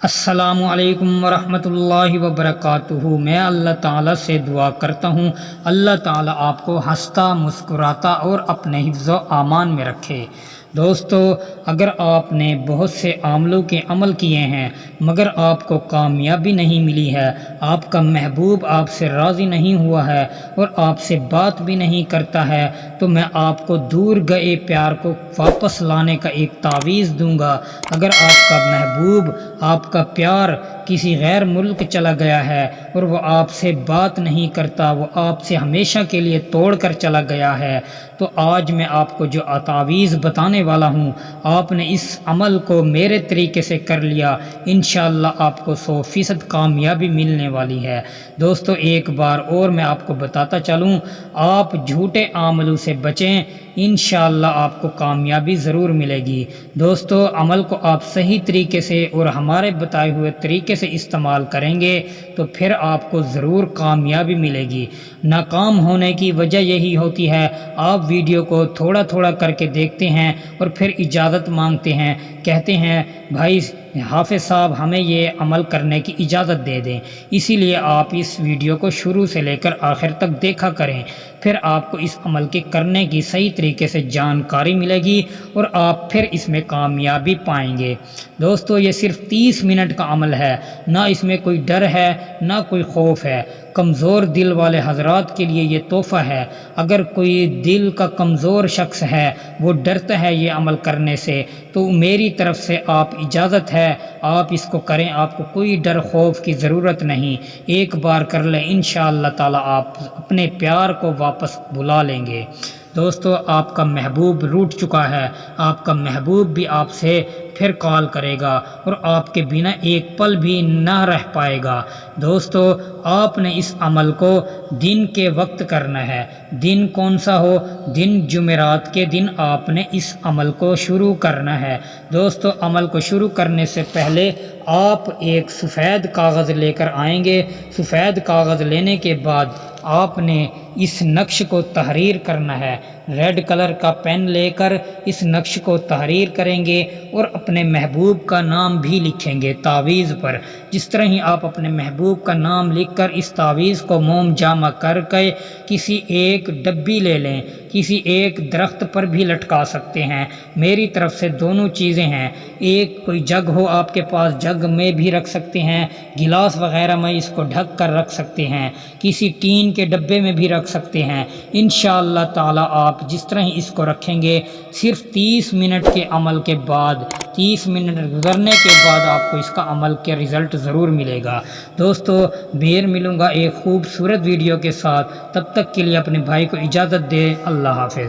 السلام علیکم ورحمۃ اللہ وبرکاتہ۔ میں اللہ تعالیٰ سے دعا کرتا ہوں اللہ تعالیٰ آپ کو ہنستا مسکراتا اور اپنے حفظ و امان میں رکھے۔ دوستو، اگر آپ نے بہت سے عملوں کے عمل کیے ہیں مگر آپ کو کامیابی نہیں ملی ہے، آپ کا محبوب آپ سے راضی نہیں ہوا ہے اور آپ سے بات بھی نہیں کرتا ہے، تو میں آپ کو دور گئے پیار کو واپس لانے کا ایک تعویذ دوں گا۔ اگر آپ کا محبوب، آپ کا پیار کسی غیر ملک چلا گیا ہے اور وہ آپ سے بات نہیں کرتا، وہ آپ سے ہمیشہ کے لیے توڑ کر چلا گیا ہے، تو آج میں آپ کو جو تعویذ بتانے والا ہوں، آپ نے اس عمل کو میرے طریقے سے کر لیا، انشاءاللہ آپ کو 100% کامیابی ملنے والی ہے۔ دوستو، ایک بار اور میں آپ کو بتاتا چلوں، آپ جھوٹے عملوں سے بچیں، انشاءاللہ آپ کو کامیابی ضرور ملے گی۔ دوستو، عمل کو آپ صحیح طریقے سے اور ہمارے بتائے ہوئے طریقے سے استعمال کریں گے تو پھر آپ کو ضرور کامیابی ملے گی۔ ناکام ہونے کی وجہ یہی ہوتی ہے، آپ ویڈیو کو تھوڑا تھوڑا کر کے دیکھتے ہیں اور پھر اجازت مانگتے ہیں، کہتے ہیں بھائی حافظ صاحب ہمیں یہ عمل کرنے کی اجازت دے دیں۔ اسی لیے آپ اس ویڈیو کو شروع سے لے کر آخر تک دیکھا کریں، پھر آپ کو اس عمل کے کرنے کی صحیح طریقے سے جانکاری ملے گی اور آپ پھر اس میں کامیابی پائیں گے۔ دوستو، یہ صرف 30 منٹ کا عمل ہے، نہ اس میں کوئی ڈر ہے نہ کوئی خوف ہے۔ کمزور دل والے حضرات کے لیے یہ تحفہ ہے۔ اگر کوئی دل کا کمزور شخص ہے، وہ ڈرتا ہے یہ عمل کرنے سے، تو میری طرف سے آپ اجازت ہے، آپ اس کو کریں، آپ کو کوئی ڈر خوف کی ضرورت نہیں۔ ایک بار کر لیں، انشاءاللہ تعالی آپ اپنے پیار کو واپس بلا لیں گے۔ دوستو، آپ کا محبوب روٹھ چکا ہے، آپ کا محبوب بھی آپ سے پھر کال کرے گا اور آپ کے بنا ایک پل بھی نہ رہ پائے گا۔ دوستو، آپ نے اس عمل کو دن کے وقت کرنا ہے۔ دن کون سا ہو؟ دن جمعرات کے دن آپ نے اس عمل کو شروع کرنا ہے۔ دوستو، عمل کو شروع کرنے سے پہلے آپ ایک سفید کاغذ لے کر آئیں گے۔ سفید کاغذ لینے کے بعد آپ نے اس نقش کو تحریر کرنا ہے۔ ریڈ کلر کا پین لے کر اس نقش کو تحریر کریں گے اور اپنے محبوب کا نام بھی لکھیں گے تعویذ پر۔ جس طرح ہی آپ اپنے محبوب کا نام لکھ کر اس تعویذ کو موم جامع کر کے کسی ایک ڈبی لے لیں، کسی ایک درخت پر بھی لٹکا سکتے ہیں۔ میری طرف سے دونوں چیزیں ہیں، ایک کوئی جگ ہو آپ کے پاس، جگ میں بھی رکھ سکتے ہیں، گلاس وغیرہ میں اس کو ڈھک کر رکھ سکتے ہیں، کسی ٹین کے ڈبے میں بھی رکھ سکتے ہیں۔ انشاءاللہ تعالی آپ جس طرح ہی اس کو رکھیں گے، صرف 30 منٹ کے عمل کے بعد، 30 منٹ گزرنے کے بعد آپ کو اس کا عمل کے رزلٹ ضرور ملے گا۔ دوستو، پھر ملوں گا ایک خوبصورت ویڈیو کے ساتھ، تب تک کے لیے اپنے بھائی کو اجازت دیں۔ اللہ حافظ۔